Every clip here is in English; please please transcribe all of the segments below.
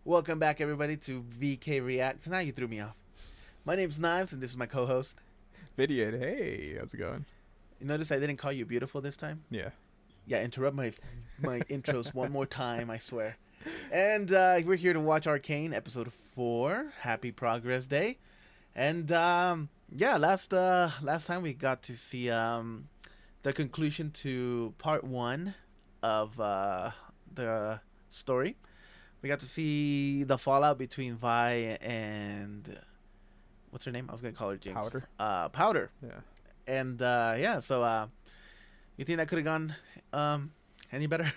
Welcome back, everybody, to VK React. Now you threw me off. My name's Knives, and this is my co-host. Vidiot, hey, how's it going? You notice I didn't call you beautiful this time? Yeah. Yeah, interrupt my intros one more time, I swear. And we're here to watch Arcane, episode 4. Happy Progress Day. And yeah, last time we got to see the conclusion to part 1 of the story. We got to see the fallout between Vi and what's her name? I was gonna call her Jinx. Powder. Powder. Yeah. And yeah, so you think that could have gone any better?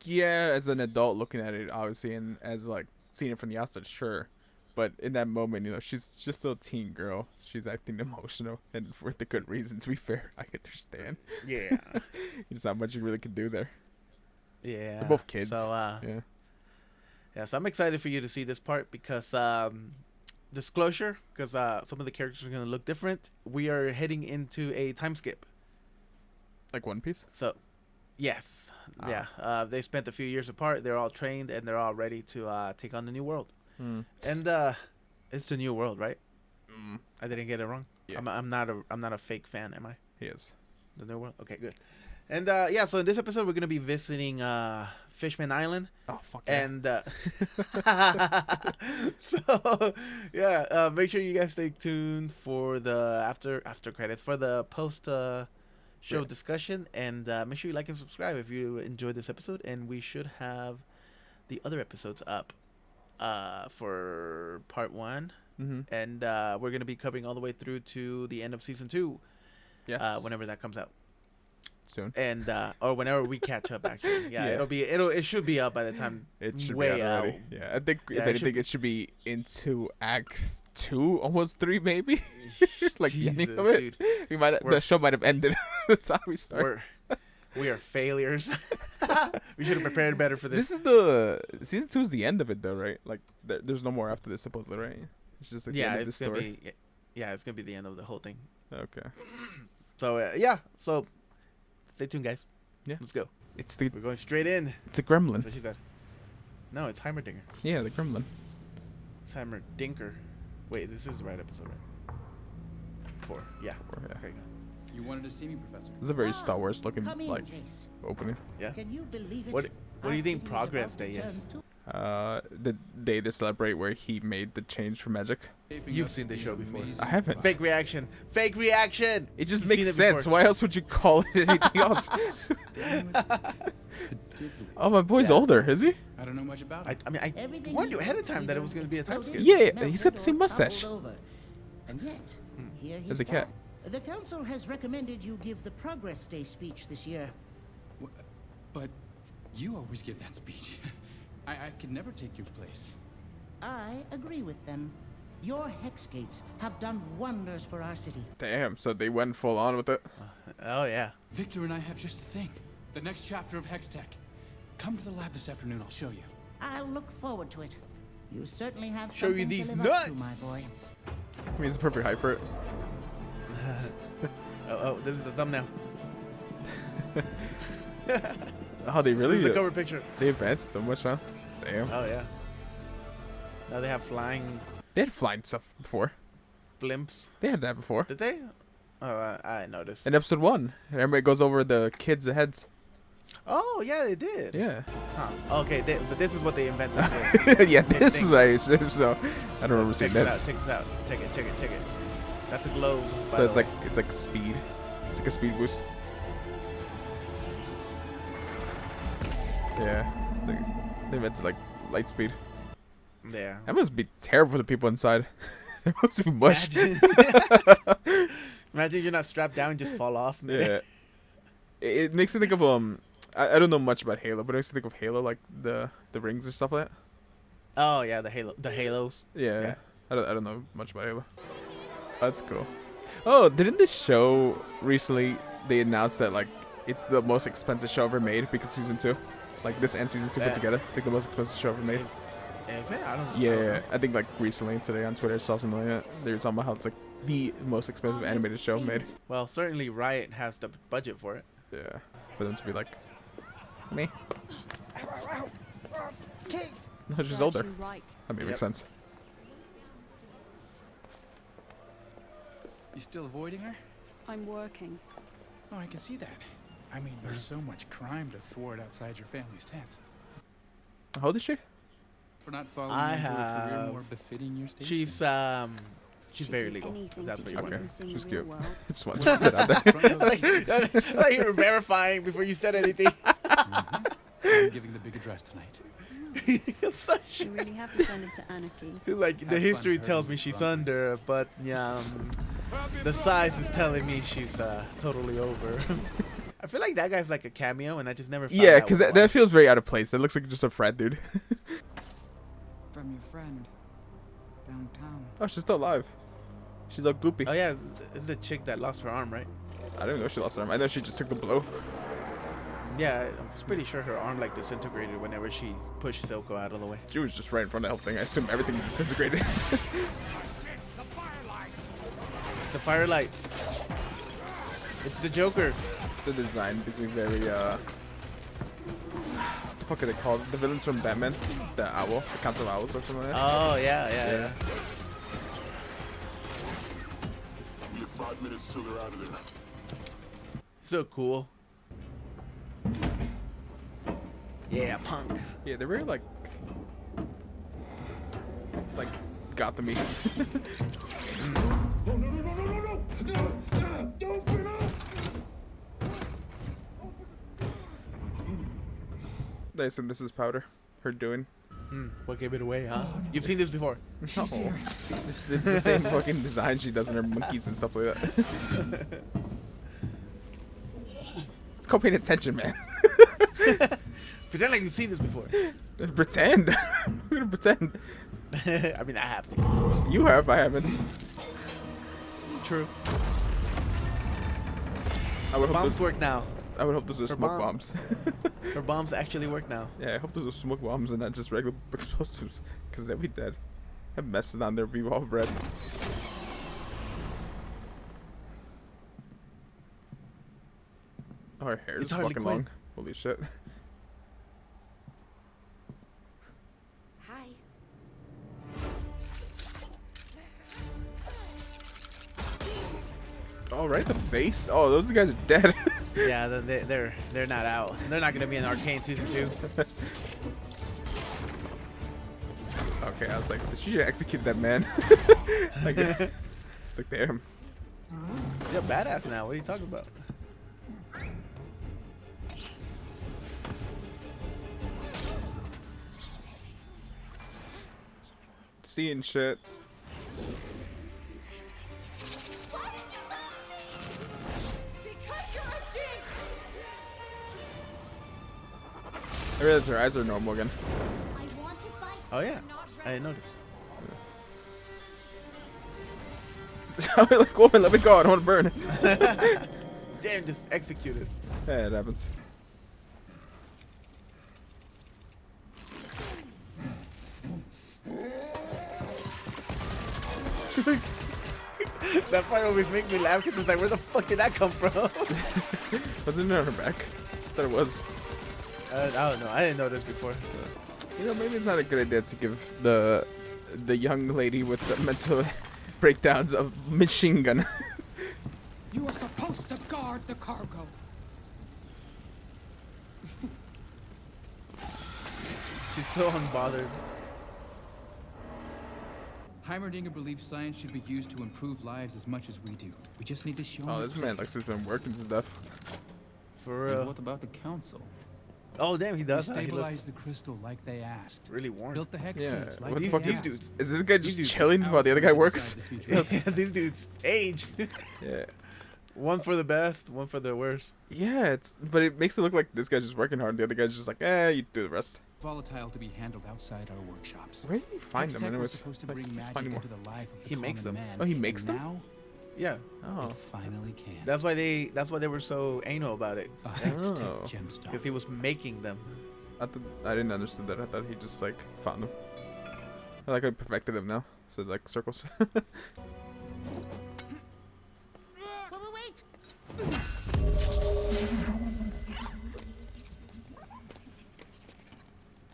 Yeah, as an adult looking at it, obviously, and as like seeing it from the outside, sure. But in that moment, she's just a teen girl. She's acting emotional, and for the good reason. To be fair, I understand. Yeah. There's not much you really could do there. Yeah. They're both kids. So yeah. So I'm excited for you to see this part because disclosure, because some of the characters are gonna look different. We are heading into a time skip. Like One Piece. So, yes, yeah. They spent a few years apart. They're all trained and they're all ready to take on the new world. And it's the new world, right? I didn't get it wrong. Yeah. I'm not a fake fan, am I? He is. The new world. Okay, good. And yeah, so in this episode we're gonna be visiting Fishman Island. Oh fuck yeah. And so yeah, make sure you guys stay tuned for the after credits for the post show discussion, and make sure you like and subscribe if you enjoyed this episode. And we should have the other episodes up for part 1, and we're gonna be covering all the way through to the end of season 2. Yes. Whenever that comes out. Soon. And or whenever we catch up, actually. Yeah. It should be up by the time. It should way be out already. out. Yeah, I think Yeah, if anything, it should be into Act 2, almost 3, maybe. Like the ending of it. Dude. The show might have ended. That's how we start. We are failures. We should have prepared better for this. This is the season 2 is the end of it, though, right? Like there's no more after this, supposedly, right? It's just like the end of the story. It's gonna be the end of the whole thing. Okay. So yeah, so stay tuned, guys. Yeah, let's go. We're going straight in. It's a gremlin. That's what she said. No, it's Heimerdinger. Yeah, the gremlin. It's Heimerdinker. Wait, this is the right episode, right? 4. Yeah. 4, yeah. Okay, good. You wanted to see me, Professor? This is a very Star Wars looking Come in, like Jayce. opening. Yeah. Can you believe it? What do you think Our city Progress about Day to is? turn to- The day to celebrate where he made the change for magic. You've seen the show before. I haven't. Fake reaction. Fake reaction. It just You've makes seen it sense. before. Why else would you call it anything else? Oh, my boy's Yeah. older, is he? I don't know much about it. I mean, I Everything warned he you ahead of built time that it either was going to be a time skip. exploded, Yeah, he's got the same melted, or mustache. toppled over. And yet, here he's As a cat. back. The council has recommended you give the Progress Day speech this year. But you always give that speech. I could never take your place. I agree with them. Your hex gates have done wonders for our city. Damn, so they went full on with it. Oh, yeah. Victor and I have just the thing. The next chapter of Hex Tech. Come to the lab this afternoon, I'll show you. I'll look forward to it. You certainly have Show you something these to live up to, nuts. my boy. I mean, it's the perfect height for it. Oh, this is the thumbnail. Oh, they This really is the cover picture. They advanced so much, huh? Damn. Oh, yeah. Now they have flying They had flying stuff before. blimps. They had that before. Did they? Oh, I noticed. In episode 1, remember it goes over the kids' heads. Oh, yeah, they did. Yeah. Huh. Okay, but this is what they invented. Yeah, this is why I assume so. I don't remember seeing this. Check this out. Check it. That's a globe. by So the way. it's like speed. It's like a speed boost. Yeah. It's like, they meant to like light speed. Yeah. That must be terrible for the people inside. They must be mush. Imagine you're not strapped down and just fall off. Yeah. It makes me think of I don't know much about Halo, but it makes me think of Halo, like the rings and stuff like that. Oh yeah, the halos. Yeah. Yeah. I don't know much about Halo. That's cool. Oh, didn't this show recently they announced that like it's the most expensive show ever made because season 2, like this and season 2 put together, it's like the most expensive show ever made. Is it? I don't. Yeah, I think like recently today on Twitter I saw something like that. They were talking about how it's like the most expensive animated show made. Well, certainly Riot has the budget for it. Yeah, for them to be like, me. No, she's Serves older. you right. That makes Yep. sense. You still avoiding her? I'm working. Oh, I can see that. I mean, there's so much crime to thwart outside your family's tent. How old is she? For not following I into a career have- more befitting your station. She's She'd very do legal. If anything that's to what you keep want. from seeing She's the real cute. world. Just want to put it out there. like you were verifying before you said anything. I'm giving the big address tonight. It's such You really have to send it to Anarchy. like the Have history fun tells hurting me she's drunkards. under, but yeah, the size is telling me she's totally over. I feel like that guy's like a cameo, and I just never. Found Yeah, out because what it that was. feels very out of place. That looks like just a frat dude. From your friend downtown. Oh, she's still alive. She's all goopy. Oh yeah, it's the chick that lost her arm, right? I didn't know she lost her arm. I know she just took the blow. Yeah, I'm pretty sure her arm like disintegrated whenever she pushed Silco out of the way. She was just right in front of the whole thing. I assume everything disintegrated. The firelights. It's the Joker. The design is very what the fuck are they called? The villains from Batman, the owl, the Council of Owls or something like that. Oh yeah. Yeah. We have 5 minutes till they're out of there. So cool. Yeah, punk. Yeah, they're very like Gotham-y. I assume this is Powder. Her doing. What gave it away, huh? You've seen this before. No. It's the same fucking design she does in her monkeys and stuff like that. It's called paying attention, man. Pretend like you've seen this before. Pretend. We're gonna pretend. I mean, I have to. You have, I haven't. True. I would hope Bombs those, work now. I would hope those are Her smoke bomb. bombs. Her bombs actually work now. Yeah, I hope those are smoke bombs and not just regular explosives, because they'd be dead. That messes on their revolve red. Oh, her hair It's is Harley fucking Quinn. long. Holy shit. Hi. Oh, right in the face? Oh, those guys are dead. Yeah, they're not out. They're not gonna be in Arcane season 2. Okay, I was like, she should have executed that man. Like, it's like, damn. You're a badass now. What are you talking about? Seeing shit. Why did you leave? Because you're a jinx! I realize her eyes are normal again. I want to fight. Oh yeah, but not I didn't notice. I'm like, woman, let me go. I don't want to burn. Damn, just executed. Yeah, it happens. That part always makes me laugh because it's like, where the fuck did that come from? Wasn't it on her back? I thought it was. I don't know. I didn't know this before. You know, maybe it's not a good idea to give the young lady with the mental breakdowns a machine gun. You are supposed to guard the cargo. She's so unbothered. Heimerdinger believes science should be used to improve lives as much as we do. We just need to show Oh, him this it's man safe. looks like he's been working to death. For And real. what about the council? Oh damn, he We does. Huh? He stabilized looks the crystal like they asked. really warm. Built the hex Yeah, gates like what the they fuck these asked. dudes. Is this guy These just dudes chilling while the other guy Out works? inside the future. Yeah, these dudes aged. Yeah. One for the best, one for the worst. Yeah, but it makes it look like this guy's just working hard. The other guy's just like, you do the rest. Volatile to be handled outside our workshops. Where did he find them Hextech was anyways? supposed to Like, bring let's magic find more. into the life of the He makes common them. man. Oh, he makes And them? Now Yeah, Oh. it finally can. that's why they were so anal about it, A Hextech Oh. gemstone. because he was making them. I didn't understand that. I thought he just like found them. I like I perfected them now. So like circles. Wait!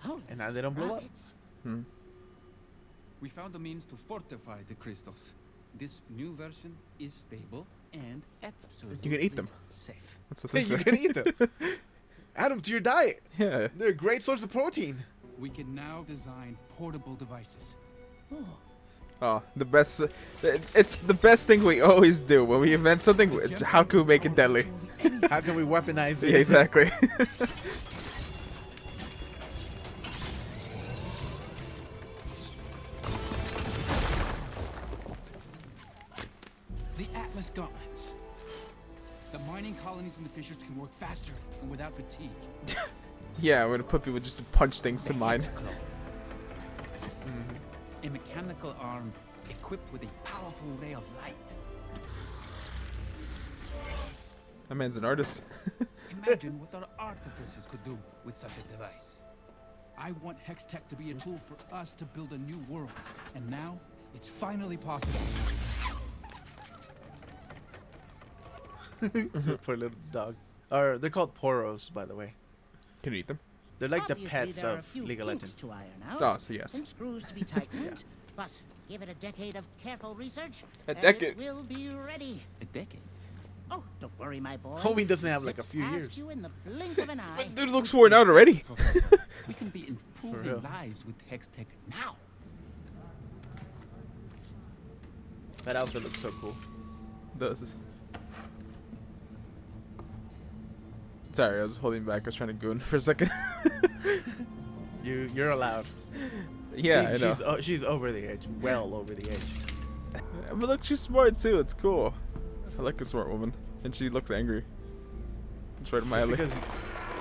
Oh, And now they don't blow up. rockets. We found a means to fortify the crystals. This new version is stable and absolutely You can eat them. safe. That's the Hey, thing. you can eat them. Add them to your diet. Yeah. They're a great source of protein. We can now design portable devices. Oh, the best. It's the best thing we always do when we invent something. How can we make it deadly? How can we weaponize it? Yeah, exactly. The Atlas gauntlets. The mining colonies in the fissures can work faster and without fatigue. Yeah, we're gonna put people just to punch things to mine. A mechanical arm equipped with a powerful ray of light. That man's an artist. Imagine what our artificers could do with such a device. I want Hex Tech to be a tool for us to build a new world. And now, it's finally possible. For a little dog. Or they're called poros, by the way. Can you eat them? They're like Obviously, the pets there are a of few League of kinks Legends. to iron out. Oh, so yes. And screws to be tightened. But give it a decade of careful research, A and decade? it will be ready. A decade. Oh, don't worry, my boy. Homie doesn't have like a Zips few past years. you in the blink of an eye. Dude looks worn out already. We can be real. improving lives with Hex Tech now. That outfit looks so cool. Does. Sorry, I was holding back. I was trying to goon for a second. You're allowed. Yeah, I know. She's over the edge. Well over the edge. But look, she's smart too. It's cool. I like a smart woman, and she looks angry. It's right in my alley.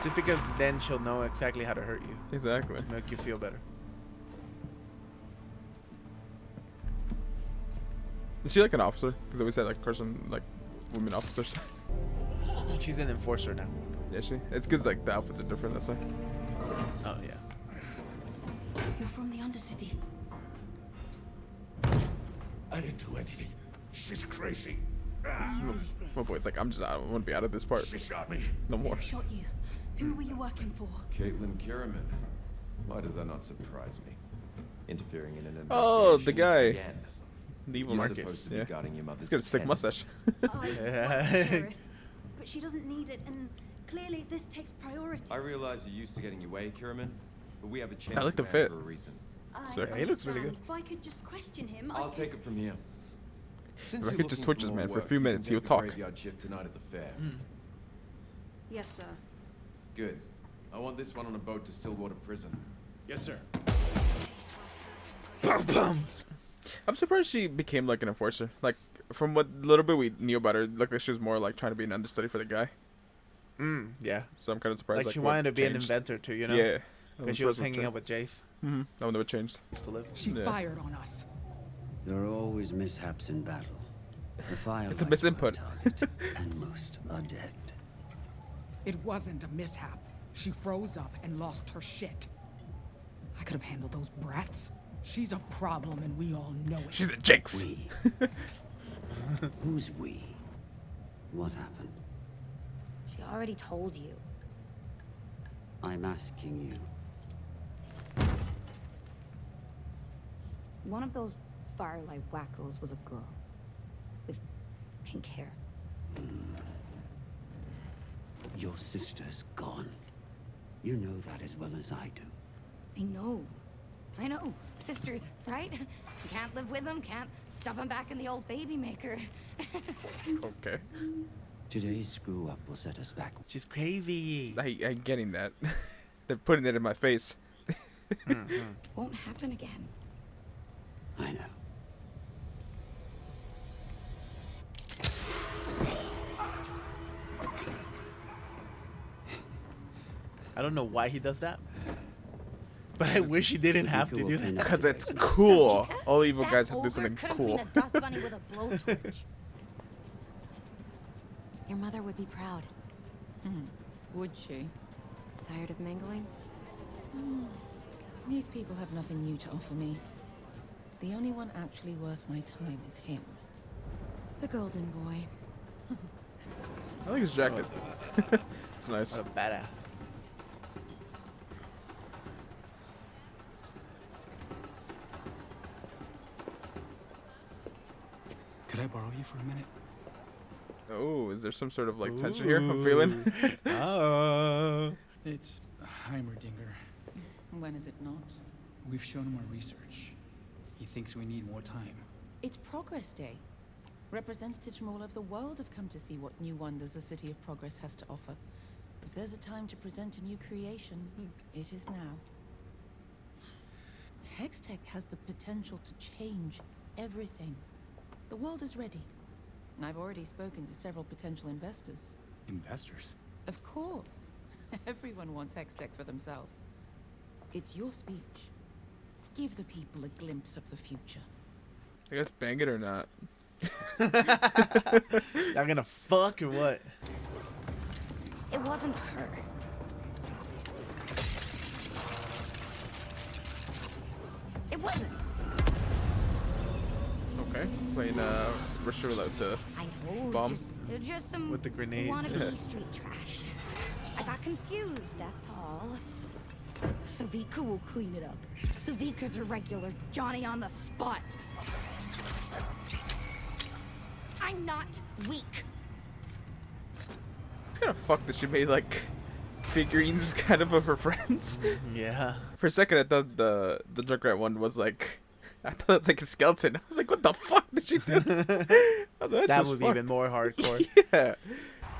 Just because then she'll know exactly how to hurt you. Exactly. Make you feel better. Is she like an officer? Because I always had like crush on like women officers. She's an enforcer now. Yeah, she. It's because like the outfits are different. That's why. Oh yeah. You're from the Undercity. I didn't do anything. She's crazy. My boy's like, I'm just out. I want to be out of this part. She shot me. No more. Who shot you? Who were you working for? Caitlin Kiriman. Why does that not surprise me? Interfering in an investigation Oh, the guy. again. The evil You're Marcus. supposed to be Yeah. guarding your mother's He's got a sick tent. mustache. I was the sheriff, but she doesn't need it, and clearly this takes priority. I realize you're used to getting your way, Kiriman, but we have a chain I like the command fit. for a reason. I Sir. Yeah, he looks really understand. If I could just question him, I'll I take it from here. Since If I you're could just looking twitch this more man for a work, few you can minutes, take he'll a talk. graveyard shift tonight at the fair. Yes, sir. Good. I want this one on a boat to Stillwater Prison. Yes, sir. I'm surprised she became like an enforcer. Like from what little bit we knew about her, it looked like she was more like trying to be an understudy for the guy. Yeah. So I'm kind of surprised. Like she what wanted to be an changed. inventor too, you know? Yeah. Because she was hanging out with Jayce. Mm-hmm. I wonder what changed. To live. She Yeah. fired on us. There are always mishaps in battle. The firelight It's a were misinput. target, and most are dead. It wasn't a mishap. She froze up and lost her shit. I could have handled those brats. She's a problem, and we all know it. She's a jinx. We. Who's we? What happened? She already told you. I'm asking you. One of those firelight wackos was a girl with pink hair. Your sister's gone. You know that as well as I do. I know. I know. Sisters, right? You can't live with them, can't stuff them back in the old baby maker. Okay. Today's screw up will set us back. She's crazy. I'm getting that. They're putting it in my face. Won't happen again. I know. I don't know why he does that. But I wish he didn't have to do that. Because it's cool. All evil guys have to do Ogre something could've cool. been a dust bunny with a blowtorch. Your mother would be proud. Would she? Tired of mingling? These people have nothing new to offer me. The only one actually worth my time is him. The golden boy. I like his jacket. It's nice. What a badass. Could I borrow you for a minute? Oh, is there some sort of like tension here? I'm feeling. Oh. It's Heimerdinger. When is it not? We've shown him our research. He thinks we need more time. It's Progress Day. Representatives from all over the world have come to see what new wonders the City of Progress has to offer. If there's a time to present a new creation, it is now. Hextech has the potential to change everything. The world is ready. I've already spoken to several potential investors. Investors? Of course. Everyone wants Hextech for themselves. It's your speech. Give the people a glimpse of the future. I guess bang it or not. Y'all gonna fuck or what? It wasn't her. It wasn't. Okay, playing Russia with the I know. bomb. Just some With the grenade. wannabe street trash. I got confused, that's all. Savika will clean it up. Savika's a regular Johnny on the spot. I'm not weak. It's kind of fucked that she made like figurines kind of her friends. Yeah. For a second, I thought the Junkrat one was like, I thought it was like a skeleton. I was like, what the fuck did she do? I was like, That would be even more hardcore. Yeah.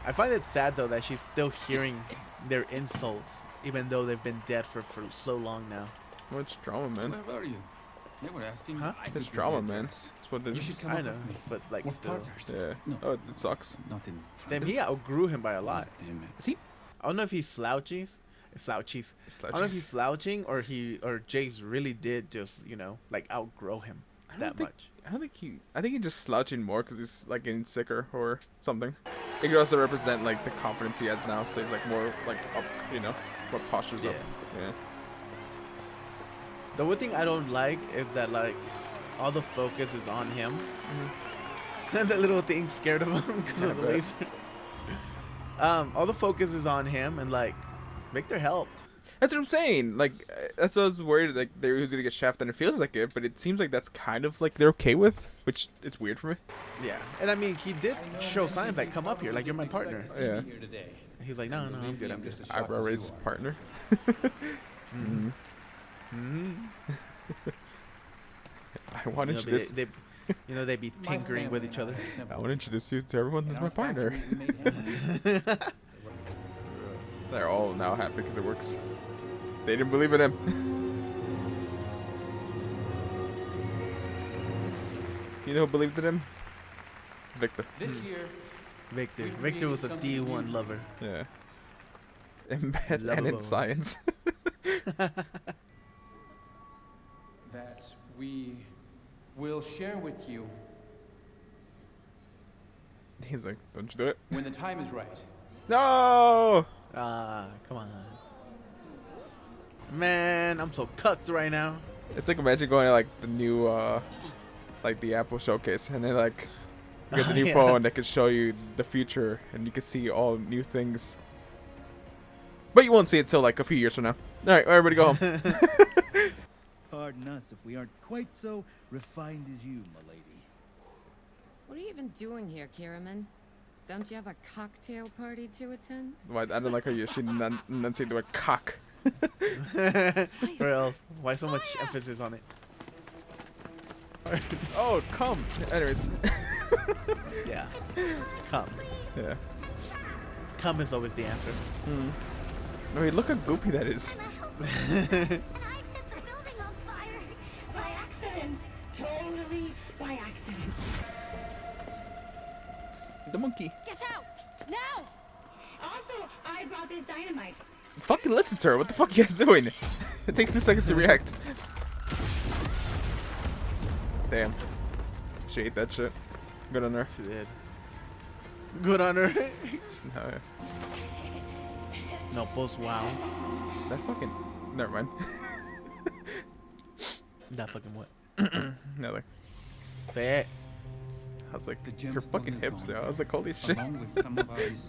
I find it sad though that she's still hearing their insults, even though they've been dead for so long now. Much drama, man. Where were you? They were asking. Huh? It's drama, man. That's what it You is. should come I up know, with me. but like We're still. partners. Yeah. No. Oh, it sucks. Not in Damn, France. he outgrew him by a lot. Damn it. Is he? I don't know if he's slouchy. I don't know if he's slouching or Jayce really did just like outgrow him that much. I don't think he. I think he's just slouching more because he's like getting sicker or something. It could also represent like the confidence he has now, so he's like more like up, more postures up. Yeah. The one thing I don't like is that like all the focus is on him, and the little thing scared of him because of the laser. All the focus is on him, and like Viktor helped. That's what I'm saying. Like, that's what I was worried. Like, they were gonna get shafted, and it feels like it, but it seems like that's kind of like they're okay with, which is weird for me. Yeah, and I mean he did show signs like, "Come up here, like you're my partner." Yeah. He's like, "No, I'm good. I'm good." Eyebrow raised partner. I want to introduce. They be tinkering with each other. I want to introduce you to everyone as my partner. They're all now happy because it works. They didn't believe in him. You know who believed in him? Viktor. This year, Viktor was a D1 lover. Yeah. And in science. that we will share with you He's like, don't you do it? when the time is right. No! Come on. Man, I'm so cucked right now. It's like imagine going to like the new like the Apple showcase and then like you get the new phone that can show you the future and you can see all new things. But you won't see it till like a few years from now. Alright, everybody go home. Pardon us if we aren't quite so refined as you, my lady. What are you even doing here, Kiraman? Don't you have a cocktail party to attend? Why, I don't like how you should enunciate the word cock. Or else, why so much emphasis on it? Oh, come. Anyways. Yeah. Come. Yeah. Come is always the answer. I mean, look how goopy that is. By accident. Totally by accident. The monkey. Get out! Now! Also, I brought this dynamite. Fucking listen to her. What the fuck are you guys doing? It takes 2 seconds to react. Damn. She ate that shit. Good on her. She did. Good on her. No, yeah. No, post wow. That fucking. Never mind. That fucking what? Nothing. Say it. I was like, your fucking hips, though. I was like, holy shit.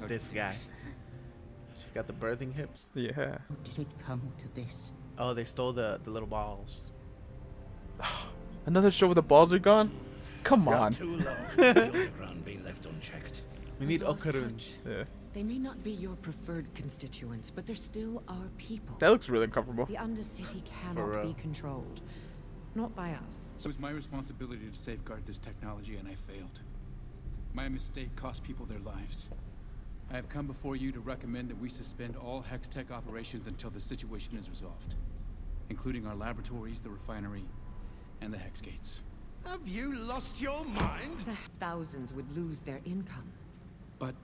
This guy. She's got the birthing hips. Yeah. Did it come to this? Oh, they stole the little balls. Another show where the balls are gone? Come Yeah. on. Too long has the underground been left unchecked. We need Lost Okarun. touch. Yeah. They may not be your preferred constituents, but they're still our people. That looks really uncomfortable. The Undercity For cannot real. be controlled. Not by us. So it was my responsibility to safeguard this technology, and I failed. My mistake cost people their lives. I have come before you to recommend that we suspend all Hextech operations until the situation is resolved, including our laboratories, the refinery, and the Hex Gates. Have you lost your mind? The thousands would lose their income. But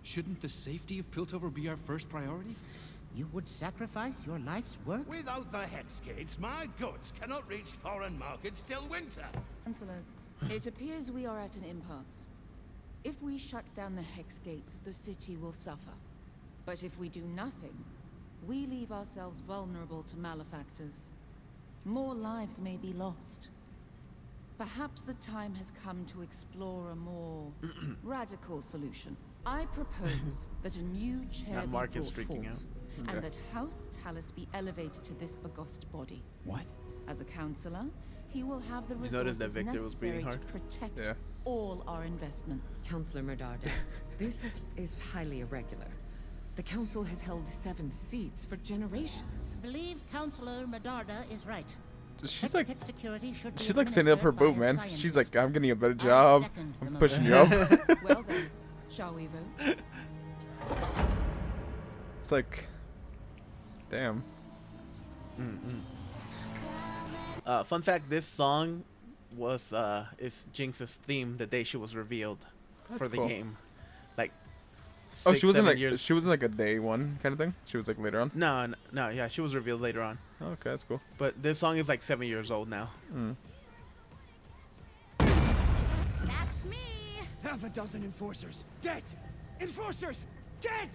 shouldn't the safety of Piltover be our first priority? You would sacrifice your life's work? Without the Hex Gates, my goods cannot reach foreign markets till winter. Councillors, it appears we are at an impasse. If we shut down the Hex Gates, the city will suffer. But if we do nothing, we leave ourselves vulnerable to malefactors. More lives may be lost. Perhaps the time has come to explore a more radical solution. I propose that a new chair That be Mark is brought freaking forth, out. and Okay. that House Talus be elevated to this august body. What? As a councillor, he will have the You noticed that resources Viktor was breathing necessary to hard? protect Yeah. all our investments. Councillor Merdarda, this is highly irregular. The council has held 7 seats for generations. Believe Councillor Medarda is right. She's like, Hextech security should be she's like setting up her administered by boob, a man. She's scientist. like, I'm getting a better I job. second the I'm motion. pushing you up. Well then, shall we vote? It's like, damn. Fun fact: this song was is Jinx's theme the day she was revealed for That's the cool. game. Like, Oh, 6, she wasn't 7 like years. she wasn't like a day one kind of thing. She was like later on. No, yeah, she was revealed later on. Oh, okay, that's cool. But this song is like 7 years old now. Mm. That's me! Half a dozen enforcers dead! Enforcers dead!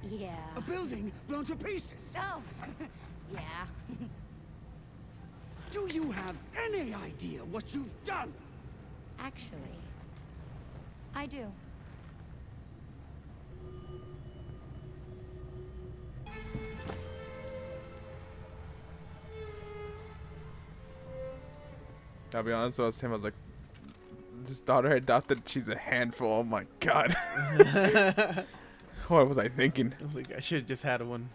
Yeah. A building blown to pieces! Oh, yeah. Do you have any idea what you've done? Actually, I do. I'll be honest, I was saying, I was like, this daughter I adopted, she's a handful. Oh my god. What was I thinking? Like, I should have just had one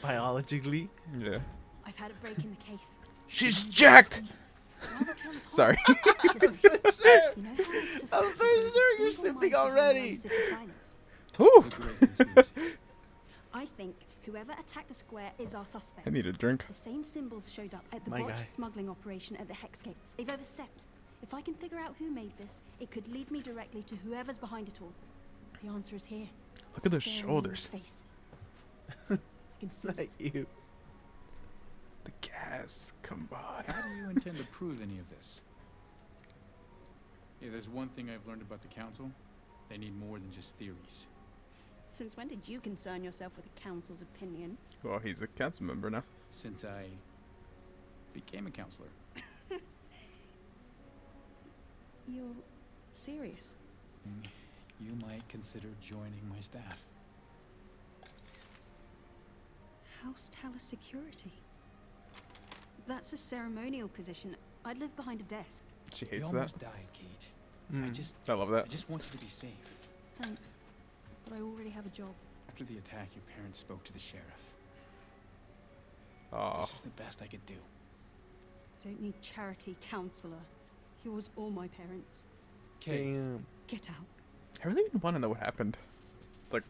biologically. Yeah. I've had a break in the case. She's jacked! Sorry. I'm so sure you're sipping already. Ooh. I think whoever attacked the square is our suspect. I need a drink. The same symbols showed up at the My botched guy. smuggling operation at the Hex Gates. They've overstepped. If I can figure out who made this, it could lead me directly to whoever's behind it all. The answer is here. Look at those Staring me in the shoulders. face. I can feel Not you. The calves. Come on. How do you intend to prove any of this? If there's one thing I've learned about the council, they need more than just theories. Since when did you concern yourself with the council's opinion? Well, he's a council member now. Since I became a counselor. You're serious? You might consider joining my staff. House Talus security. That's a ceremonial position. I'd live behind a desk. She You hates that. almost died, Kate. I love that. I just want you to be safe. Thanks. But I already have a job. After the attack, your parents spoke to the sheriff. Aw. This is the best I could do. I don't need charity, counselor. Yours or my parents. Kate. Get out. I really want to know what happened. Like,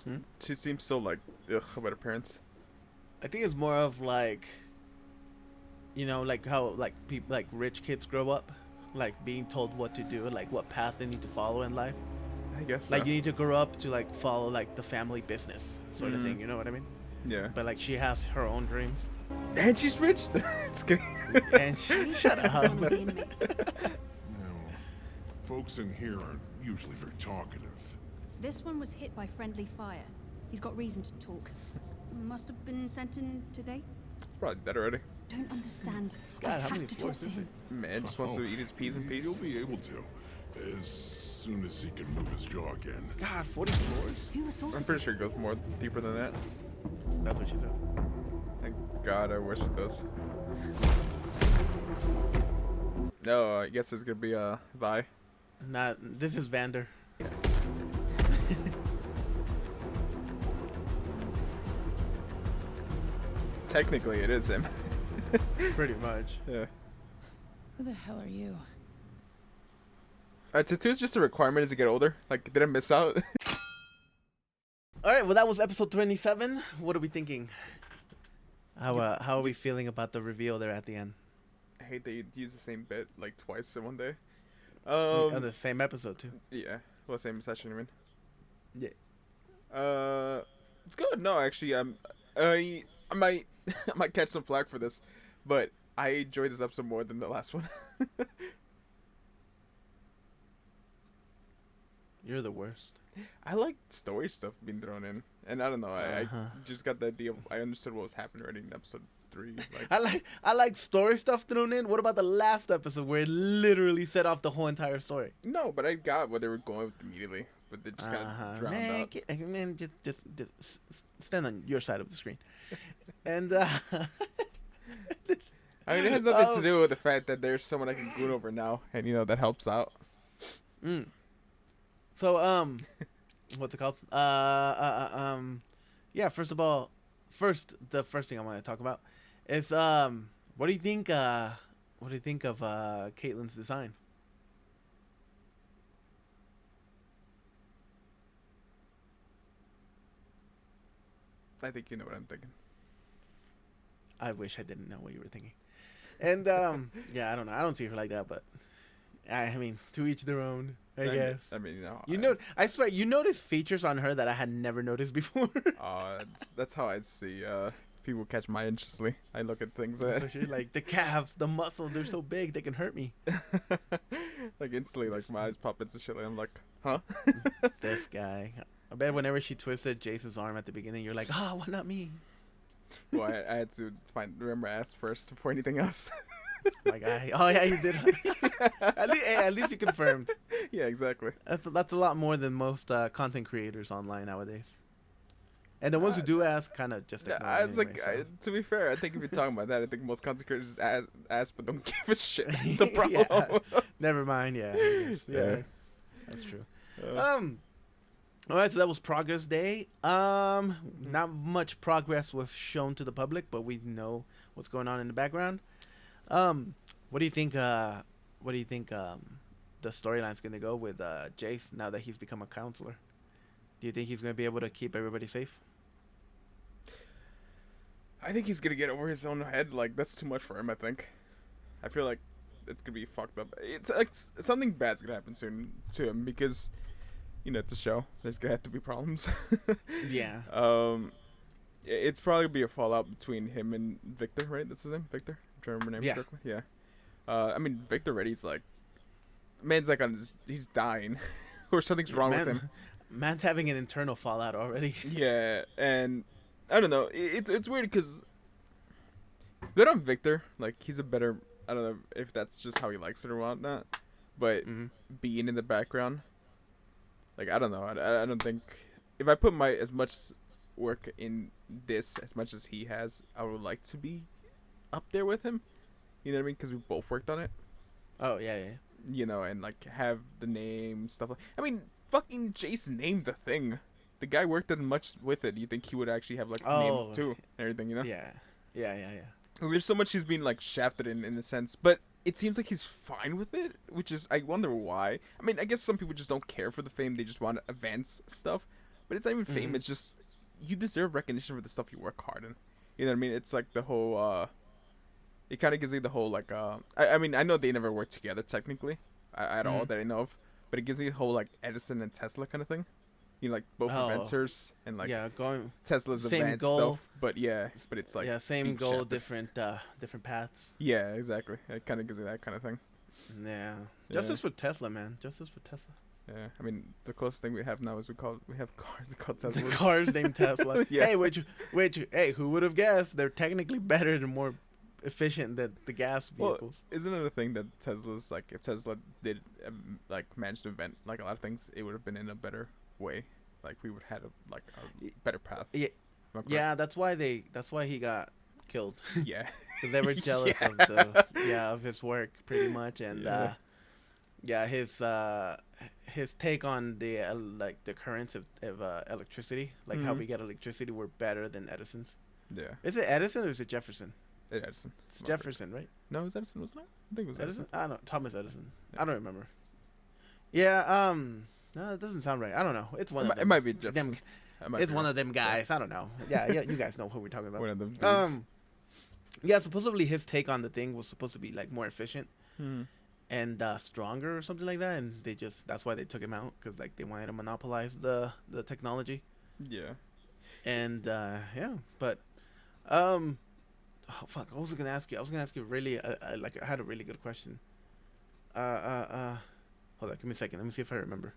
Hmm? she seems so like, ugh, about her parents. I think it's more of like, you know, like how like people like rich kids grow up, like being told what to do, like what path they need to follow in life. I guess Like so. you need to grow up to like follow like the family business sort of thing. You know what I mean? Yeah. But like she has her own dreams. And she's rich. Just kidding. And shut up. Folks in here aren't usually very talkative. This one was hit by friendly fire. He's got reason to talk. Must have been sent in today. It's probably dead already. Don't understand. God, I how many have to floors talk to is him. Man just wants to eat his peas in peace. He'll be able to, as soon as he can move his jaw again. God, 40 floors. Who assaulted I'm pretty sure it goes more deeper than that. That's what she said. Thank God, I wish it does. No, I guess it's gonna be Vi. Not. This is Vander. Technically, it is him. Pretty much. Yeah. Who the hell are you? Tattoos just a requirement as you get older. Like, did I miss out? All right. Well, that was episode 27. What are we thinking? How are we feeling about the reveal there at the end? I hate that you use the same bit like twice in one day. On the same episode too. Yeah. Well, same session, I mean. Yeah. It's good. No, actually, I might I might catch some flack for this, but I enjoyed this episode more than the last one. You're the worst. I like story stuff being thrown in, and I don't know. I just got the idea. I understood what was happening already in episode 3. Like, I like story stuff thrown in. What about the last episode where it literally set off the whole entire story? No, but I got what they were going with immediately, but they just kind of drowned out. Man, just stand on your side of the screen. And I mean, it has nothing to do with the fact that there's someone I can goon over now, and you know that helps out. So what's it called? Yeah. First of all, the first thing I want to talk about is what do you think? What do you think of Caitlin's design? I think you know what I'm thinking. I wish I didn't know what you were thinking. And yeah, I don't know. I don't see her like that, but I mean, to each their own, I guess. I mean, I swear, you notice features on her that I had never noticed before. That's how I see people catch my interest. I look at things that especially like the calves, the muscles, they're so big they can hurt me. Like instantly, like my eyes pop into shit. Like I'm like, huh? This guy. I bet whenever she twisted Jayce's arm at the beginning, you're like, oh, why not me? Well, I had to remember ass first before anything else. My guy. Oh yeah, you did. At least you confirmed. Yeah, exactly. That's a lot more than most content creators online nowadays. And the ones who do ask, kind of just ignore I was anyway, like, to be fair, I think if you're talking about that, I think most content creators ask but don't give a shit. That's the problem. Yeah. Never mind. Yeah, that's true. All right, so that was Progress Day. Not much progress was shown to the public, but we know what's going on in the background. What do you think? The storyline's gonna go with Jayce now that he's become a counselor? Do you think he's gonna be able to keep everybody safe? I think he's gonna get over his own head. Like that's too much for him. I think. I feel like it's gonna be fucked up. It's like something bad's gonna happen soon to him because, you know, it's a show. There's gonna have to be problems. Yeah. It's probably gonna be a fallout between him and Viktor, right? That's his name, Viktor. I'm trying to remember names correctly. Yeah. I mean, Viktor alrea's like, man's like he's dying, or something's wrong with him. Man's having an internal fallout already. Yeah, and I don't know. It's weird because good on Viktor. Like he's a better. I don't know if that's just how he likes it or whatnot, but being in the background, like I don't know. I don't think if I put my as much work in this as much as he has, I would like to be up there with him. You know what I mean? Because we both worked on it. Oh yeah. You know, and like have the name stuff. I mean, fucking Jayce named the thing. The guy worked as much with it. You think he would actually have like names too and everything? You know? Yeah. There's so much he's been like shafted in a sense, but it seems like he's fine with it, which is I wonder why. I mean, I guess some people just don't care for the fame; they just want to advance stuff. But it's not even fame; it's just you deserve recognition for the stuff you work hard in. You know what I mean? It's like the whole. It kind of gives you the whole like. I mean, I know they never worked together technically, at all that I know of, but it gives you the whole like Edison and Tesla kind of thing. You know, like both inventors and like going Tesla's same advanced goal. stuff, but it's like same goal, different paths. Yeah, exactly. It kind of gives you that kind of thing. Yeah, justice for Tesla, man. Justice for Tesla. Yeah, I mean the closest thing we have now is we have cars called Tesla. The cars named Tesla. Yeah. Hey, which hey, who would have guessed? They're technically better and more efficient than the gas vehicles. Well, isn't it a thing that Tesla's like if Tesla did like manage to invent like a lot of things, it would have been in a better way, like we would have had a better path. Yeah, that's why he got killed. Yeah. Because they were jealous Yeah. of his work pretty much, and his take on the like the currents of electricity, like how we get electricity, were better than Edison's. Yeah. Is it Edison or is it Jefferson? Edison. It's Jefferson, right? No, it was Edison, wasn't it? I think it was Edison. I don't know. Thomas Edison. Yeah. I don't remember. Yeah. No, it doesn't sound right. I don't know. It's one of them. It might be Jefferson. It's one of them guys. I don't know. Yeah, you guys know who we're talking about. One of them dudes. Yeah, supposedly his take on the thing was supposed to be like more efficient and stronger or something like that, and that's why they took him out, because like they wanted to monopolize the technology. Yeah. And but oh fuck, I was gonna ask you really like I had a really good question. Hold on, give me a second. Let me see if I remember.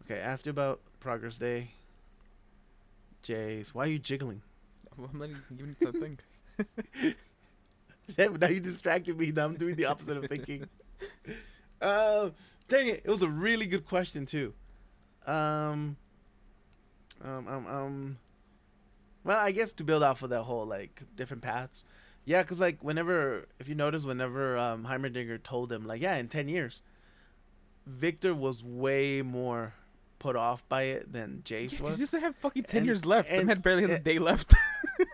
Okay, I asked you about Progress Day. Jayce, why are you jiggling? Well, I'm letting you need to think. Yeah, but now you distracted me. Now I'm doing the opposite of thinking. Dang it! It was a really good question too. Well, I guess to build off of that whole like different paths. Yeah, because like if you notice, whenever Heimerdinger told him like, yeah, in 10 years, Viktor was way more put off by it than Jayce was. He doesn't have fucking 10 years left. The man barely has a day left.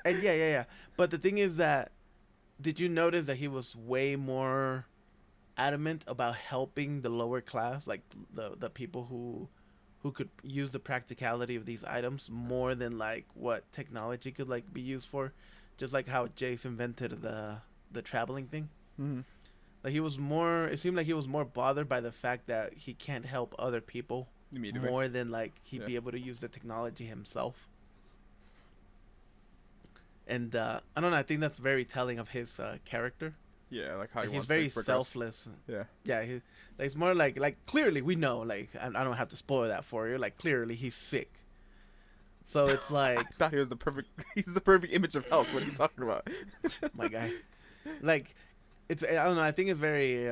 And yeah. But the thing is that, did you notice that he was way more adamant about helping the lower class, like the people who could use the practicality of these items more than like what technology could like be used for, just like how Jayce invented the traveling thing. Mm-hmm. Like it seemed like he was more bothered by the fact that he can't help other people more than like he'd be able to use the technology himself. And I don't know, I think that's very telling of his character. Yeah, like how he's very selfless. Yeah, he's more like clearly we know, like I don't have to spoil that for you, like clearly he's sick. So it's like I thought he's the perfect image of health. What are you talking about? My guy. Like I don't know, I think it's very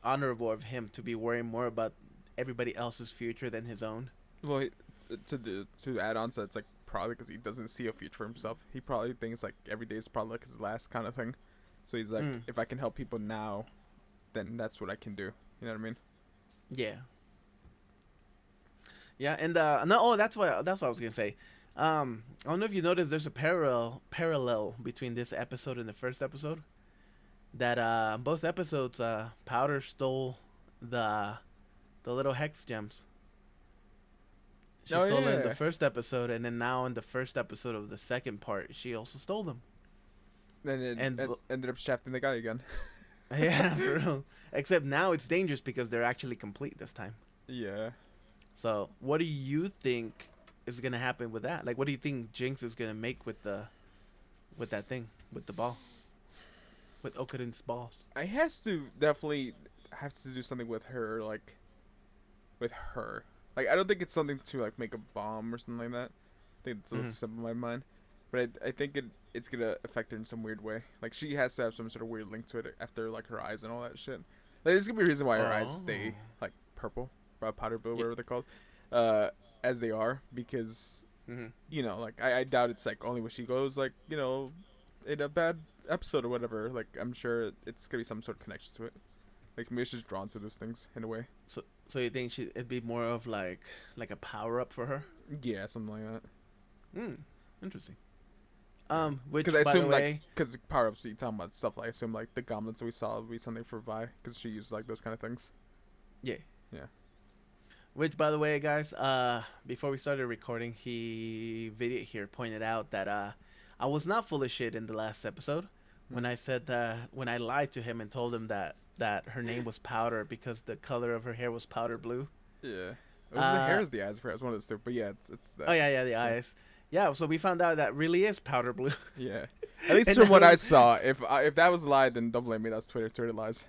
honorable of him to be worrying more about everybody else's future than his own. Well, to add on to that, it's like probably because he doesn't see a future for himself. He probably thinks like every day is probably like his last kind of thing. So he's like, if I can help people now, then that's what I can do. You know what I mean? Yeah. Yeah, and no, that's what I was gonna say. I don't know if you noticed, there's a parallel between this episode and the first episode. That both episodes, Powder stole the little hex gems. She stole them in the first episode, and then now in the first episode of the second part, she also stole them. And ended up shafting the guy again. Yeah, for real. Except now it's dangerous because they're actually complete this time. Yeah. So, what do you think is gonna happen with that? Like, what do you think Jinx is gonna make with that thing, with the ball, with Okarin's balls? I has to definitely have to do something with her, like, with her. Like, I don't think it's something to like make a bomb or something like that. I think it's a little simple in my mind, but I think it's gonna affect her in some weird way. Like, she has to have some sort of weird link to it after like her eyes and all that shit. Like, there's gonna be a reason why her eyes stay like purple, powder blue, whatever they're called, as they are, because you know, like I doubt it's like only when she goes like, you know, in a bad episode or whatever. Like, I'm sure it's gonna be some sort of connection to it. Like, maybe she's drawn to those things in a way. So you think it'd be more of like a power up for her? Yeah, something like that. Interesting. Which, because I assume by the way, like, because power ups, you talking about stuff like, I assume like the gauntlets we saw would be something for Vi, because she used like those kind of things. Yeah. Yeah. Which, by the way, guys, before we started recording, Vidiot here pointed out that I was not full of shit in the last episode when I said that, when I lied to him and told him that her name was Powder because the color of her hair was powder blue. Yeah. It was the hair, is the eyes for it. It was one of those two, but yeah, it's that. Oh yeah, the eyes. Yeah, so we found out that really is powder blue. Yeah. At least from what I saw. If that was a lie, then don't blame me. That's Twitter. Twitter lies.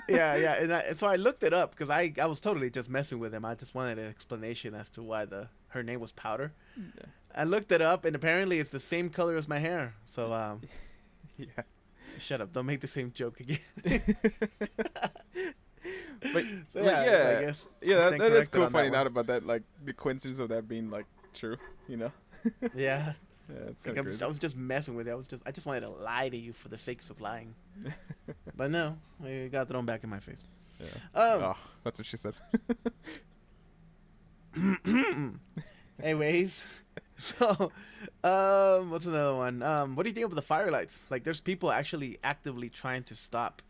Yeah. And so I looked it up because I was totally just messing with him. I just wanted an explanation as to why her name was Powder. Yeah. I looked it up, and apparently it's the same color as my hair. So, yeah. Shut up. Don't make the same joke again. But yeah, that is cool finding out about that, like the coincidence of that being like true, you know. Yeah. Yeah, it's Like kind of I was just messing with it. I just wanted to lie to you for the sakes of lying. But no, it got thrown back in my face. Yeah. Oh, that's what she said. Anyways, so what's another one? What do you think of the firelights? Like, there's people actually actively trying to stop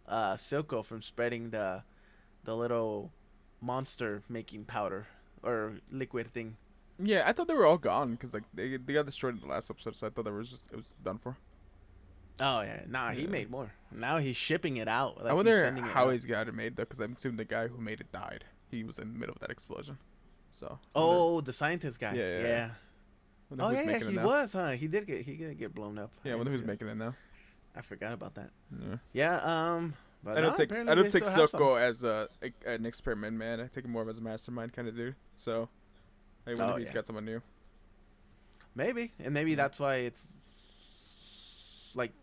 Silco from spreading the little monster making powder or liquid thing. Yeah, I thought they were all gone because like they got destroyed in the last episode, so I thought it was done for. Oh yeah, nah, he made more. Now he's shipping it out. Like, I wonder how he's got it made though, because I'm assuming the guy who made it died. He was in the middle of that explosion. So. The scientist guy. Yeah. Oh yeah, he was, huh? He did get blown up. Yeah, I wonder who's making it now. I forgot about that. Yeah. Yeah. But I don't take Silco as an experiment man. I take him more as a mastermind kind of dude. So. I wonder if he's got someone new. Maybe, and maybe that's why it's like,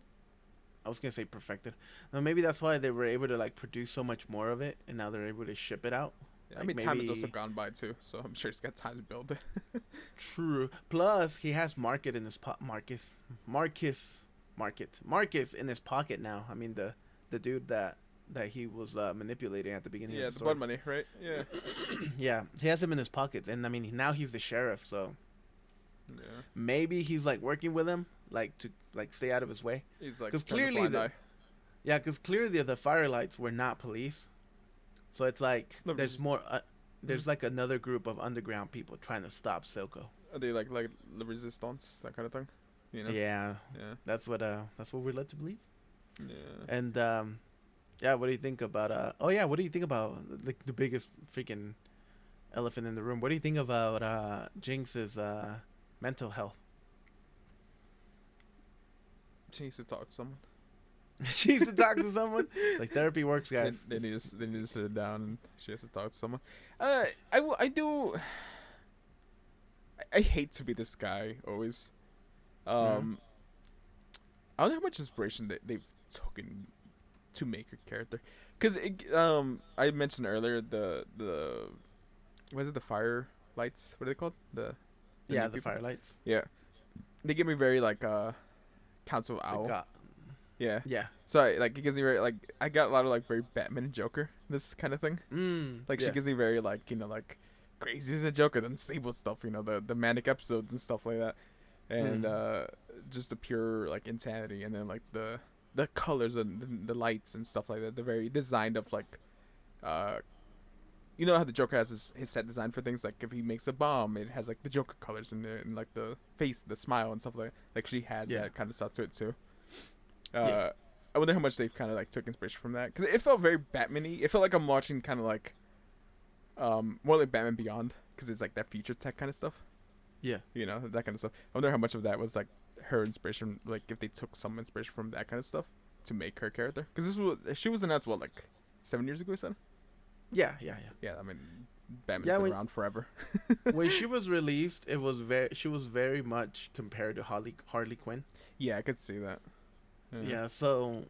I was gonna say perfected. No, maybe that's why they were able to like produce so much more of it, and now they're able to ship it out. Yeah, like, I mean, time has also gone by too, so I'm sure he's got time to build it. True. Plus, he has Marcus in his Marcus in his pocket now. I mean, the dude that he was manipulating at the beginning. Yeah, of the blood money, right? Yeah. Yeah, he has him in his pockets, and I mean, now he's the sheriff, so yeah, maybe he's like working with him, like to like stay out of his way. He's like, because clearly the firelights were not police, so it's like there's more. There's like another group of underground people trying to stop Silco. Are they like the resistance, that kind of thing? You know? Yeah. That's what we're led to believe. Yeah. And yeah, what do you think about what do you think about like the biggest freaking elephant in the room? What do you think about Jinx's mental health? She needs to talk to someone. She needs to talk to someone. Like, therapy works, guys. They need to sit her down, and she has to talk to someone. I hate to be this guy always. I don't know how much inspiration they've taken to make a character, because I mentioned earlier the what is it, the fire lights, what are they called, the fire lights. Yeah, they give me very like Council of Owl. Yeah. So it gives me very like, I got a lot of like very Batman and Joker, this kind of thing. She gives me very like, you know, like crazy as the Joker, then stable stuff, you know, the manic episodes and stuff like that, and just the pure like insanity, and then like the colors and the lights and stuff like that. They're very designed of like, you know how the Joker has his set design for things, like if he makes a bomb, it has like the Joker colors in there, and like the face, the smile and stuff like she has that kind of stuff to it too. I wonder how much they've kind of like took inspiration from that, because it felt very Batman-y. It felt like I'm watching kind of like more like Batman Beyond, because it's like that future tech kind of stuff. Yeah, you know, that kind of stuff. I wonder how much of that was like her inspiration, like if they took some inspiration from that kind of stuff to make her character, because she was announced like 7 years ago, son. Yeah. I mean, Batman's been around forever. When she was released, she was very much compared to Harley Quinn. Yeah, I could see that. Yeah, so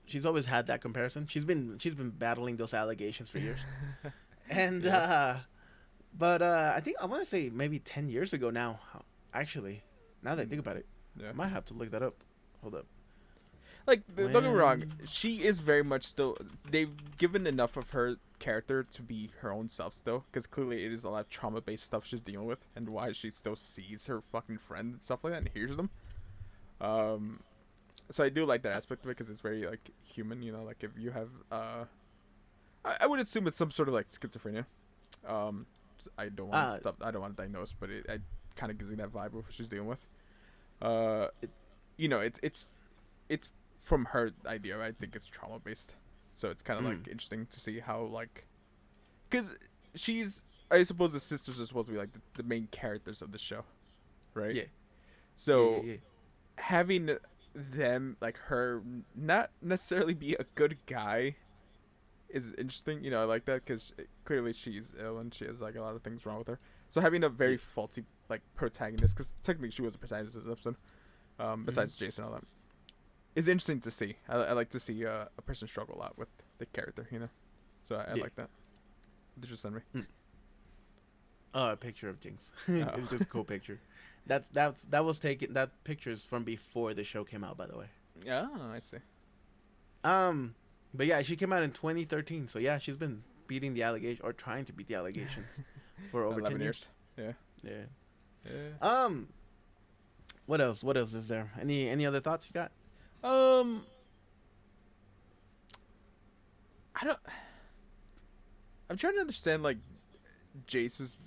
she's always had that comparison. She's been battling those allegations for years. And but I think I want to say maybe 10 years ago now. Actually, now that I think about it, I might have to look that up. Hold up. Like, don't get me wrong, she is very much still. They've given enough of her character to be her own self still, because clearly it is a lot of trauma-based stuff she's dealing with, and why she still sees her fucking friends and stuff like that and hears them. So I do like that aspect of it, because it's very like human, you know. Like if you have, I would assume it's some sort of like schizophrenia. I don't want to diagnose, but it kind of gives me that vibe of what she's dealing with. You know, it's from her idea. I think it's trauma based, so it's kind of like interesting to see how, like, because she's, I suppose the sisters are supposed to be like the main characters of the show, right? Yeah. So having them, like, her not necessarily be a good guy is interesting. You know, I like that, because clearly she's ill and she has like a lot of things wrong with her. So having a very faulty like protagonist, because technically she was the protagonist of this episode, besides Jayce and all that, is interesting to see. I like to see a person struggle a lot with the character, you know. So I like that. What did you send me? A picture of Jinx. It's just a cool picture. That was taken. That picture's from before the show came out, by the way. Oh, I see. But yeah, she came out in 2013. So yeah, she's been beating the allegation or trying to beat the allegation for over 11 10 years. Yeah. Yeah. What else? What else is there? Any other thoughts you got? I'm trying to understand like Jayce's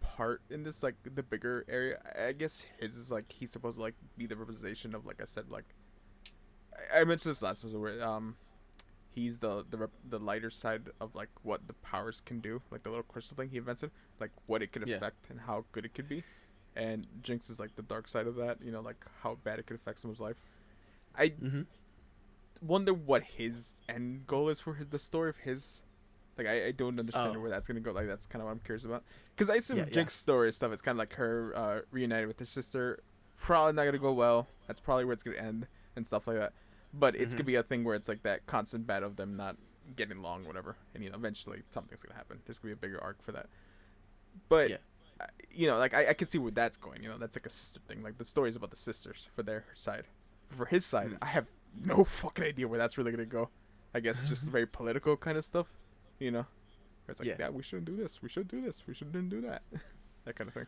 part in this, like the bigger area. I guess his is like he's supposed to like be the representation of, like I said, like I mentioned this last episode where he's the lighter side of like what the powers can do, like the little crystal thing he invented, like what it could affect and how good it could be. And Jinx is like the dark side of that, you know, like how bad it could affect someone's life. I wonder what his end goal is for the story of his. Like I don't understand where that's gonna go. Like that's kind of what I'm curious about. Because I assume Jinx's story stuff. It's kind of like her reunited with her sister. Probably not gonna go well. That's probably where it's gonna end and stuff like that. But it's gonna be a thing where it's like that constant battle of them not getting along, whatever. And you know, eventually something's gonna happen. There's gonna be a bigger arc for that. But you know, like I can see where that's going. You know, that's like a sister thing. Like the story is about the sisters for their side. For his side, I have no fucking idea where that's really gonna go. I guess it's just very political kind of stuff. You know, where it's like, yeah, we shouldn't do this. We should do this. We shouldn't do that. That kind of thing.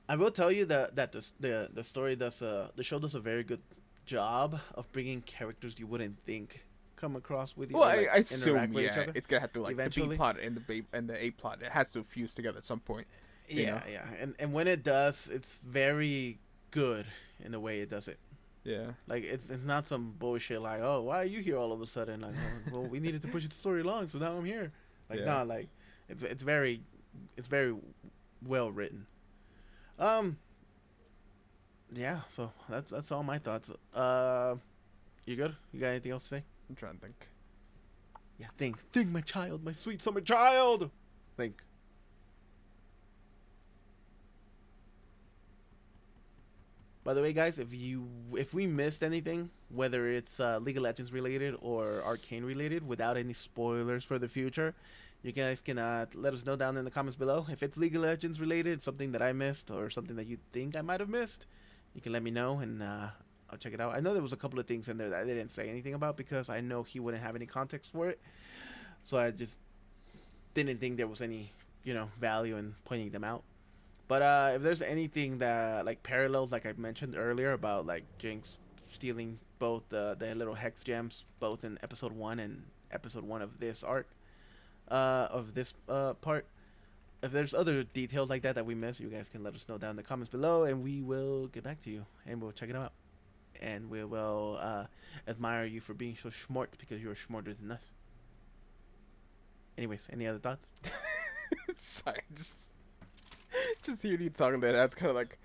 I will tell you that the story does the show does a very good job of bringing characters you wouldn't think come across with you. Well, like, I assume it's gonna have to like eventually. the B plot and the A plot. It has to fuse together at some point. You know? And when it does, it's very good in the way it does it. Yeah. Like it's not some bullshit like, oh, why are you here all of a sudden? Like, oh, well, we needed to push the story along, so now I'm here. Like, nah, like it's very well written. Yeah, so that's all my thoughts. You good? You got anything else to say? I'm trying to think. Yeah, think, my child, my sweet summer child. Think. By the way, guys, if we missed anything, whether it's League of Legends related or Arcane related, without any spoilers for the future, you guys can let us know down in the comments below. If it's League of Legends related, something that I missed, or something that you think I might have missed, you can let me know, and I'll check it out. I know there was a couple of things in there that I didn't say anything about because I know he wouldn't have any context for it, so I just didn't think there was any, value in pointing them out. But if there's anything that like parallels, like I mentioned earlier about like Jinx stealing both the little hex gems, both in episode 1 and episode 1 of this arc, of this part. If there's other details like that we missed, you guys can let us know down in the comments below, and we will get back to you, and we'll check it out, and we will admire you for being so smart because you're smarter than us. Anyways, any other thoughts? Sorry, just hearing you talking like that's kind of like,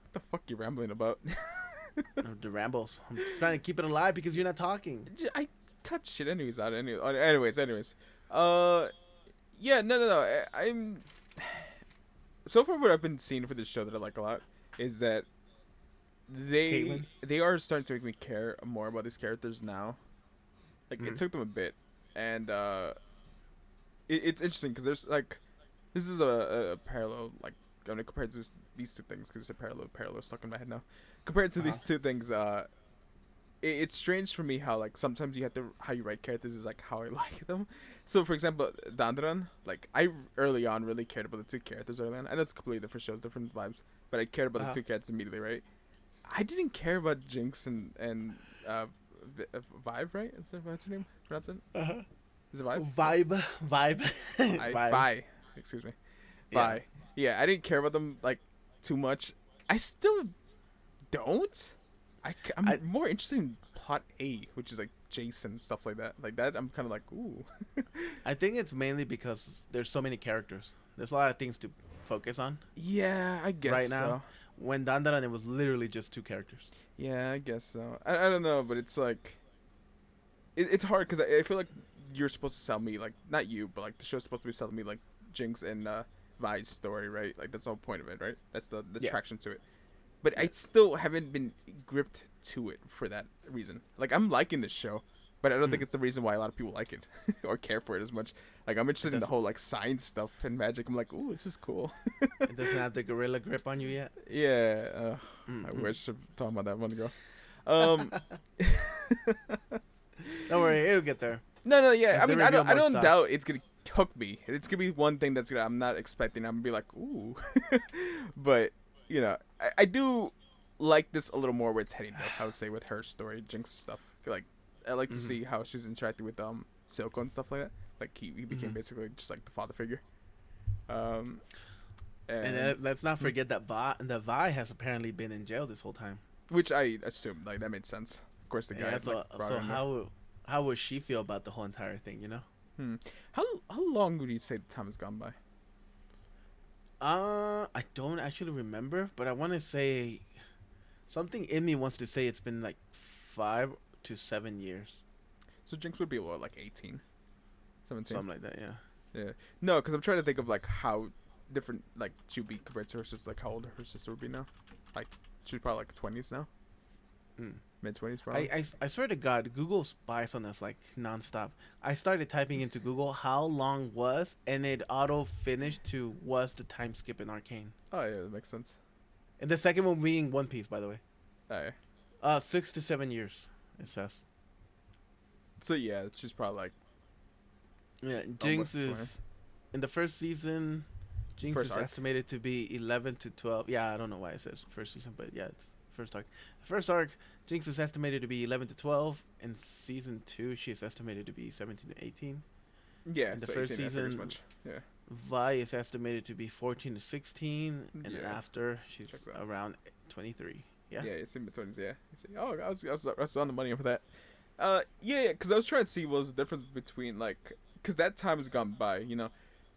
what the fuck you rambling about? The rambles. I'm just trying to keep it alive because you're not talking. I cut shit anyways out. Anyways. Yeah, no. I'm so far what I've been seeing for this show that I like a lot is that they are starting to make me care more about these characters now. Like it took them a bit, and it's interesting because there's like. This is a parallel, like, I'm going to compare it to these two things, because it's a parallel stuck in my head now. Compared to these two things, it's strange for me how, like, sometimes you have to, how you write characters is, like, how I like them. So, for example, Dandaran, like, I early on really cared about the two characters early on. I know it's completely different shows, different vibes, but I cared about the two characters immediately, right? I didn't care about Jinx and Vibe, right? What's her name? Pronounce it? Is it Vibe? Vibe. Vibe. Excuse me. Bye. Yeah, I didn't care about them like too much. I still don't. I'm more interested in plot A, which is like Jayce and stuff like that. Like that, I'm kind of like, ooh. I think it's mainly because there's so many characters. There's a lot of things to focus on. Yeah, I guess right now. So. When Dandaran, it was literally just 2 characters. Yeah, I guess so. I don't know, but it's like, it's hard because I feel like you're supposed to sell me, like, not you, but like the show's supposed to be selling me like Jinx and Vi's story, right? Like that's the whole point of it, right? That's the attraction to it. But I still haven't been gripped to it for that reason. Like I'm liking this show, but I don't think it's the reason why a lot of people like it or care for it as much. Like, I'm interested in the whole like science stuff and magic. I'm like, ooh, this is cool. It doesn't have the gorilla grip on you yet. Yeah, I wish I'm talking about that one ago. Don't worry, it'll get there. No, yeah. I mean, I don't stuff. doubt it's gonna hook me. It's gonna be one thing that's I'm not expecting. I'm gonna be like, ooh, but you know, I do like this a little more where it's heading though. I would say with her story, Jinx stuff. Like, I like to see how she's interacting with Silco and stuff like that. Like he became basically just like the father figure. And let's not forget that Vi has apparently been in jail this whole time. Which I assumed, like, that made sense. Of course, the guy. Yeah, so how would she feel about the whole entire thing? You know. How long would you say the time has gone by? I don't actually remember, but I want to say something in me wants to say it's been like 5 to 7 years. So Jinx would be what, like 18, 17, something like that. Yeah. No, because I'm trying to think of like how different like she'd be compared to her sister. Like how old her sister would be now. Like she's probably like 20s now. Mid-20s probably. I swear to God, Google spies on us like nonstop. I started typing into Google how long was, and it auto finished to was the time skip in Arcane. Oh yeah, that makes sense. And the second one being One Piece, by the way. Oh yeah. 6 to 7 years, it says. So yeah, she's probably like. Yeah, Jinx is in the first season. Jinx is estimated to be 11 to 12. Yeah, I don't know why it says first season, but yeah, it's first arc. First arc, Jinx is estimated to be 11 to 12. In season 2, she is estimated to be 17 to 18. Yeah, in the so first 18, season, much. Yeah. Vi is estimated to be 14 to 16, and then after she's around 23. Yeah. Yeah, it's in between. Yeah. Oh, I was on the money for that. Yeah, because I was trying to see what was the difference between like, because that time has gone by. You know,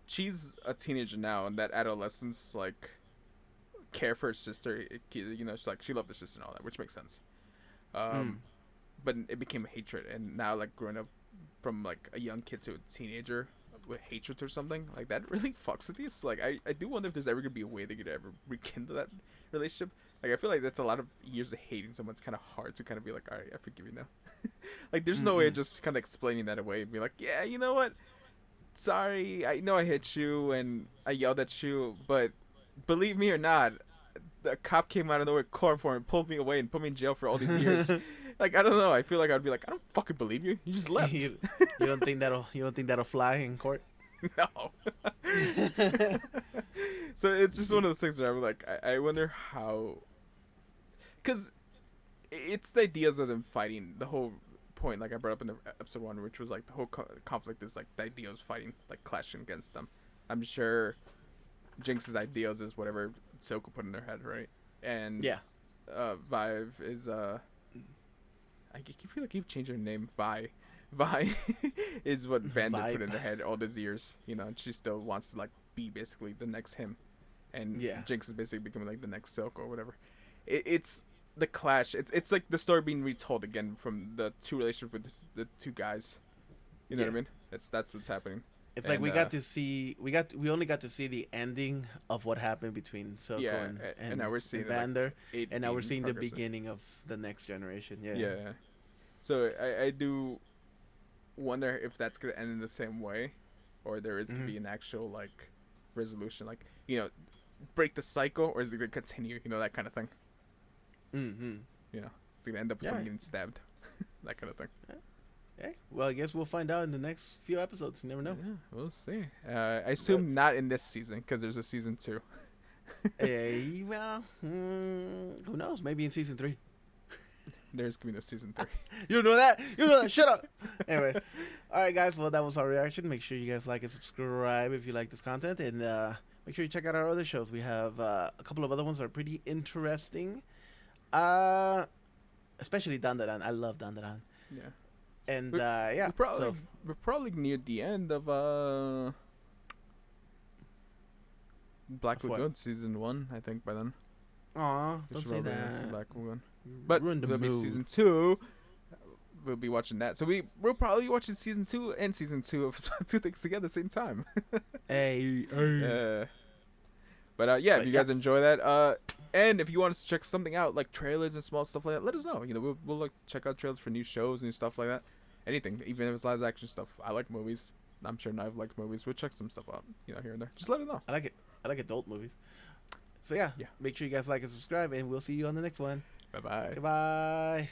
she's a teenager now, and that adolescence like care for her sister. You know, she's like she loved her sister and all that, which makes sense. But it became a hatred, and now like growing up from like a young kid to a teenager with hatred or something like that really fucks with you. So, like I do wonder if there's ever gonna be a way they could ever rekindle that relationship. Like I feel like that's a lot of years of hating someone's kind of hard to kind of be like, all right, I forgive you now. Like there's no way of just kind of explaining that away and be like, yeah, you know what, sorry, I know I hit you and I yelled at you, but believe me or not, the cop came out of nowhere, chloroform, and pulled me away and put me in jail for all these years. Like I don't know, I feel like I'd be like, I don't fucking believe you. You just left. You don't think that'll fly in court? No. So it's just one of those things where I'm like, I wonder how, because it's the ideas of them fighting. The whole point, like I brought up in the episode 1, which was like the whole conflict is like the ideas fighting, like clashing against them. I'm sure Jinx's ideals is whatever Silco put in their head, right? And yeah, Vive is I feel like keep changing her name. Vi is what Vander put in her head all these years, you know, and she still wants to like be basically the next him, and Jinx is basically becoming like the next Silco or whatever. It's the clash. It's like the story being retold again from the two relationship with the two guys. You know what I mean? That's what's happening. It's like we only got to see the ending of what happened between Silco and now we're seeing Vander, like and now we're seeing the beginning of the next generation. Yeah. So I do wonder if that's gonna end in the same way, or there is gonna be an actual like resolution, like, you know, break the cycle, or is it gonna continue? You know, that kind of thing. You know, it's gonna end up with someone getting stabbed, that kind of thing. Yeah. Well, I guess we'll find out in the next few episodes. You never know. Yeah, we'll see. I assume not in this season because there's a season 2. Well, who knows? Maybe in season 3. There's gonna be no season 3. You know that? Shut up. Anyway, all right, guys. Well, that was our reaction. Make sure you guys like and subscribe if you like this content, and make sure you check out our other shows. We have a couple of other ones that are pretty interesting. Especially Dandadan. I love Dandadan. Yeah. And we're probably near the end of Black Lagoon season 1, I think, by then. Aw, don't say that. Black Lagoon. But there'll be season 2. We'll be watching that. So we'll probably be watching season 2 and season 2 of two things together at the same time. But if you guys enjoy that, and if you want us to check something out, like trailers and small stuff like that, let us know. You know, we'll like check out trailers for new shows and stuff like that. anything, even if it's live action stuff. I like movies. I'm sure Knife likes movies. We'll check some stuff out, here and there. Just let us know. I like it. I like adult movies. So yeah, make sure you guys like and subscribe, and we'll see you on the next one. Bye-bye. Goodbye.